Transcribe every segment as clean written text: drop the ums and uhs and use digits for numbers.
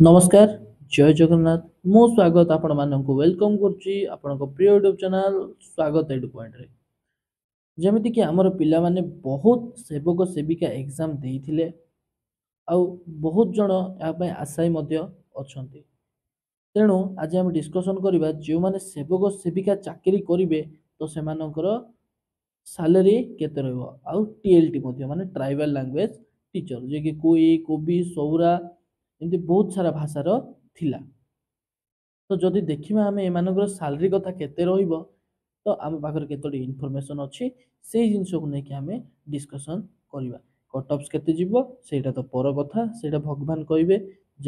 नमस्कार जय जगन्नाथ मो स्वागत आपण मानक वेलकम करुच्ची आपण प्रिय यूट्यूब चैनल स्वागत एडु पॉइंट रे जमिति कि हमर पिला माने बहुत सेवक सेविका एग्जाम देइथिले आ बहुत जण या पय आशायी मध्य अछंती तेणु आज हम डिस्कशन करिबा जे माने सेवक सेविका चाकरी करिवे तो सेमानकर सैलरी केते रहबो आ टीएलटी मध्य माने ट्राइबल लैंग्वेज टीचर जे कि कोई कोबी सौरा एमती बहुत सारा भाषार थिला तो जदि देखिबा आमे एमानकर सैलरी कथा केते रहइबो तो आम पाखर केतोटी इनफॉरमेशन अछि सेही जिंस को नै कि आमे डिस्कशन करिबा कट ऑफ्स केते जिवो सेटा तो पर कथा सेटा भगवान कहिबे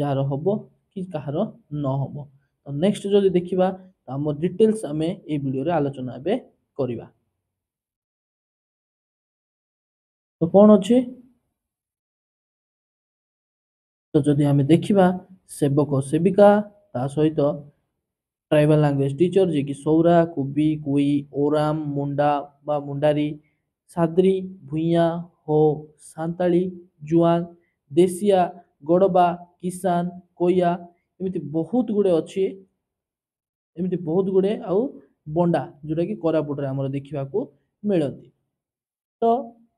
जार हबो कि कहार न हबो तो नेक्स्ट जदि देखिबा तो हम डिटेल्स आमे ए वीडियो रे आलोचना एबे करिबा तो कोन अछि तो जदि आमे देखिबा सेवक सेविका ता सहित ट्राइबल लैंग्वेज टीचर जे कि सौरा कुबी कुई ओराम मुंडा बा मुंडारी साद्री भुइया हो सांताली जुआंग देसिया गड़बा किसान कोया एमती बहुत गुड़े अच्छी एमती बहुत गुड़े आउ बंडा जोटा कि कोरापुट रे हमर देखिबा को मिलती तो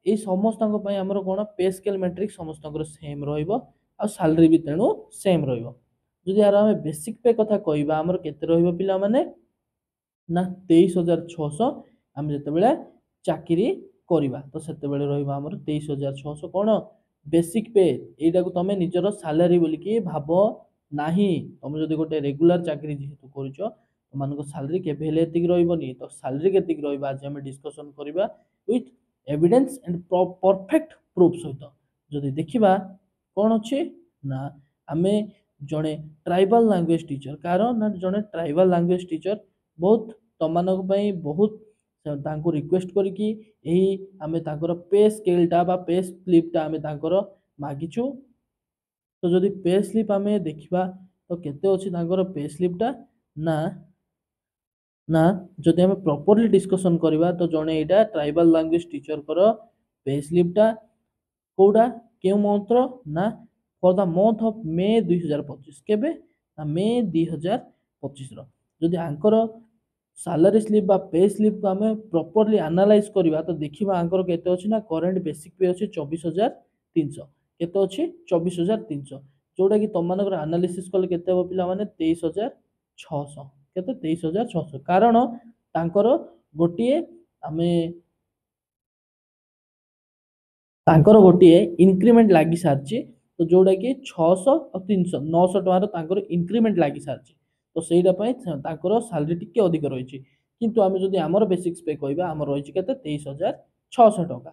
ये समस्त आमर कौन पे स्केल मैट्रिक समस्त सेम रहिबो आ सैलरी भी तेणु सेम रहिबो जदि यार आमे बेसिक पे कथा कहबा हमर केते रहिबो पिला माने ना 23600 आम जिते चाकरी करवा तो से रहा आम 23600 कौन बेसिक पे यहीटा को तुम निजर सैलरी बोलिकी भाव ना तुम जो गोटे रेगुलर चाकरी जेहेतु कर तुम सैलरी के रही तो सैलरी के आज आम डिस्कसन करवा with evidence and perfect proof सहित जदि देखा कौन अच्छे ना आमे जड़े ट्राइबल लैंग्वेज टीचर कारण ना जड़े ट्राइबल लैंग्वेज टीचर बहुत तुम बहुत रिक्वेस्ट करिकी आमे पे स्केलटा बा पे स्लिपटा आमे मागिचु तो जदि पे स्लिप आमे देखिबा तो केते अछि पे स्लिपटा ना ना जदि आमे प्रॉपर्ली डिस्कशन करबा तो जने एटा ट्राइबल लैंग्वेज टीचर कर पे स्लिपटा कोडा केउ मंत्र ना for the month of May 2025 केबे ना मे 2025 रो जदि आंकर सैलरी स्लिप बा पे स्लिप को आमे प्रॉपर्ली एनालाइज करबा तो देखिबा आंकर केते अछि ना करंट बेसिक पे अछि 24300 केते अछि 24300 जोटा कि तुम मानकर एनालिसिस कले केते हो पिला माने 23600 केते 23600 कारण तांकर गोटिए आमे तांकर गोटिए इंक्रीमेंट लागी सारची तो जोटा कि 600 और 300 900 टकार तांकर इंक्रीमेंट लागी सारची तो सेटा पय तांकर सैलरी टिके अधिक रहिछि किंतु आमे जदि हमर बेसिक्स पे कहबा हमर रहिछि केते 23600 टका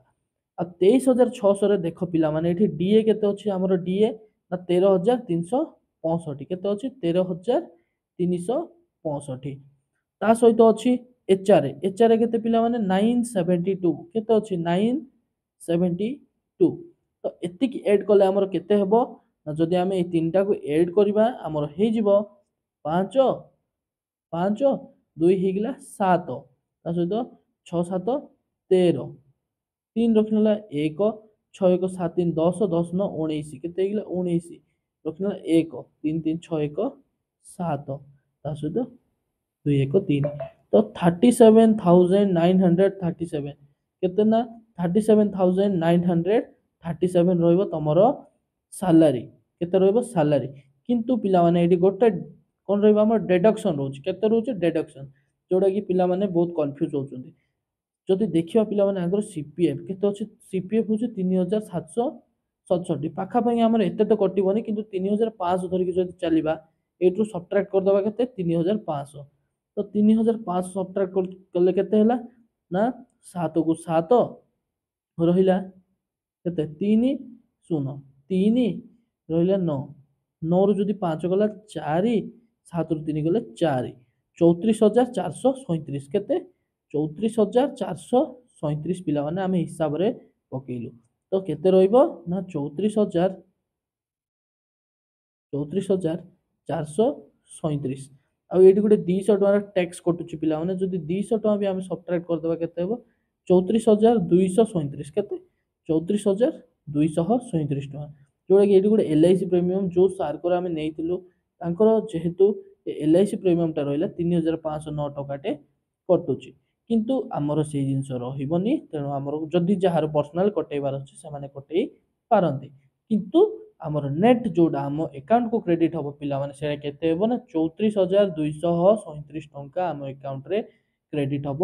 आ 23600 रे देखो पिला माने एठी डीए केते अछि हमर डीए ना 13365 केते अछि 13365 ता सहित अछि एचआर एचआर केते पिला माने 972 केते अछि 972 तो एतिक ऐड कले हमर केते हेबो ना जदि आमे ए तीनटा को ऐड करबा हमर हे जिवो 5 5 2 हिगला 7 ता सहित 6 7 13 3 रखनला 1 6 1 7 3 10 10 9 19 केते हिगला 19 रखनला 1 3 3 6 1 7 ता सहित 2 1 3 तो 37937 केते ना 37937 रहइबो तमरो सैलरी केते रहइबो सैलरी किंतु पिला माने एडी गोटे कोन रहइबो हमर डिडक्शन रहउछ केते रहउछ डिडक्शन जोडा कि पिला माने बहुत कंफ्यूज होउछन्ती जदि देखिबा पिला माने आगर सीपीएफ केते अछि सीपीएफ होछ 3767 पाखा पई हमर एते तो कटिबोनी किंतु 3500 धरि के जदि चलीबा एटू सब्ट्रैक्ट कर दबा केते 3500 तो 3500 सब्ट्रैक्ट करले केते हला ना 7 को 7 रहिला केते 3 0 3 रहिला 9 9 रु जदि 5 गला 4 7 रु 3 गले 4 34437 केते 34437 पिला माने आमे हिसाब रे पकेइलु तो केते रहइबो ना 34437 आ एठी गोटे 200 टका टैक्स कटुची पिला माने जदि 200 टका भी आमे सब्ट्रैक्ट कर देबा केते हेबो 34237 केते 34237 टका जोटा कि ये गोटे LIC प्रीमियम जो सार को आम नहीं जेहेतु LIC प्रीमियमटा रहा 3509 टकाटे कटुची किंतु आमर से जिनस रही तेणु आमर जदि जार पर्सनाल कटेबार अच्छे से कटे पारती किंतु आमर नेट जोड़ा आम अकाउंट को क्रेडिट हम पे के ना 34,237 टंका आम अकाउंट रे क्रेडिट हम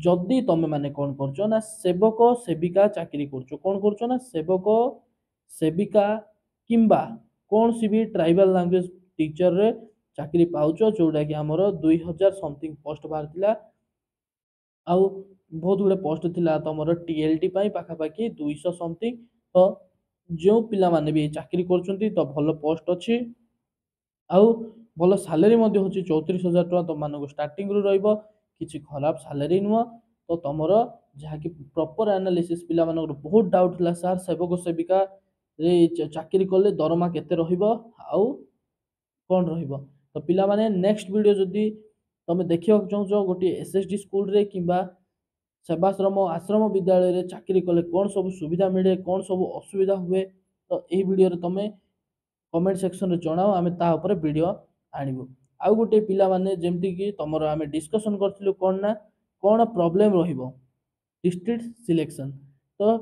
जदि तुम मैंने कौन कर सेवक सेविका चाकरी कर सेवक सेविका किंबा कौन सी भी ट्राइबल लैंग्वेज टीचर रे चाकरी पाउच जोटा कि आमर 2000 समथिंग पोस्ट बाहर आउ बहुत गुड़े पोस्ट थिला तुम TLT पाखापाखि 200 समथिंग तो जो पिला माने भी चाकरी कर तो भल पोस्ट अच्छी आउ भल सालेरी हूँ 34,000 टका तुम मानक स्टार्टिंग रु रही किसी खराब सालेरी नुह तो तुम जहाँकि प्रॉपर एनालिसिस पिला मानक बहुत डाउट था सार सेवक सेविका रे चाकरी कले दरमा केते रहिबो आउ कौन रहिबो तो पिला माने नेक्स्ट वीडियो जदि तुम देखा चाहो गोटे SSD स्कूल रे किंबा सेवाश्रम आश्रम विद्यालय रे चाकरी कले कौन सब सुविधा मिले कौन सब असुविधा हुए तो यही वीडियो रे तुम कमेंट सेक्शन रे जणाओ आमे ता ऊपर वीडियो आनिबो आउ गोटे पिला माने जेमति कि तमरो आमे डिस्कशन करथिलु कोन ना कोन प्रॉब्लम रहिबो डिस्ट्रिक्ट सिलेक्शन तो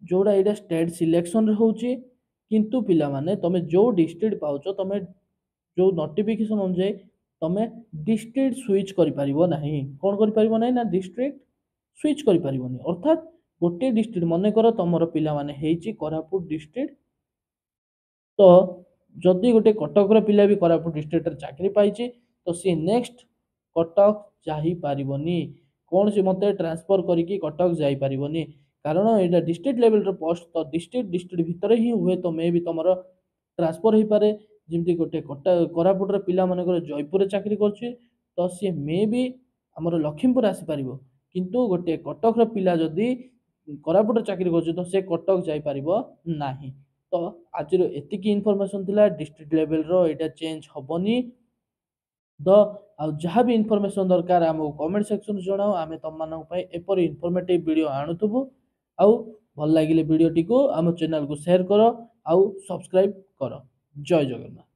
जोड़ा एटा स्टेट सिलेक्शन रे होची किंतु पिला माने तमे जो डिस्ट्रिक्ट पाउचो तमे जो नोटिफिकेशन अनुसार तमे डिस्ट्रिक्ट स्विच करि परिबो नाही कोन करि परिबो नाही ना डिस्ट्रिक्ट स्विच करि परिबोनी अर्थात गोटे डिस्ट्रिक्ट मन कर तमरो पिला माने हेची कोरापुट डिस्ट्रिक्ट तो जदि गोटे कटक पिला भी कोरापुट डिस्ट्रिक्ट चाकरी पाई तो सी नेक्स्ट कटक जापरनी कौन सी मत ट्रांसफर करके कटक जापरनी कारण यहाँ डिस्ट्रिक्ट लेवल पोस्ट तो डिस्ट्रिक्ट भितर ही हुए तो मे भी तुम ट्रांसफर हो पारे जमी गोटे कोरापुटर पिला मानकर जयपुर चाकरी कर तो सी मे भी आमर लखीमपुर आसीपर किंतु गोटे कटक पिला जदि कोरापुट चाकरी कर तो सी कटक जापर ना तो आज एतिकी इनफॉरमेशन थिला डिस्ट्रिक्ट लेवल रो एटा चेंज होबनी तो आ जहाँ भी इनफॉरमेशन दरकार आम कमेंट सेक्शन जनाओ आम तुम मानक एपरी इनफॉर्मेटिव वीडियो आणुथबु आउ भल लगिले वीडियो टी को आम चैनल को शेयर करो आउ सब्सक्राइब करो जय जगन्नाथ।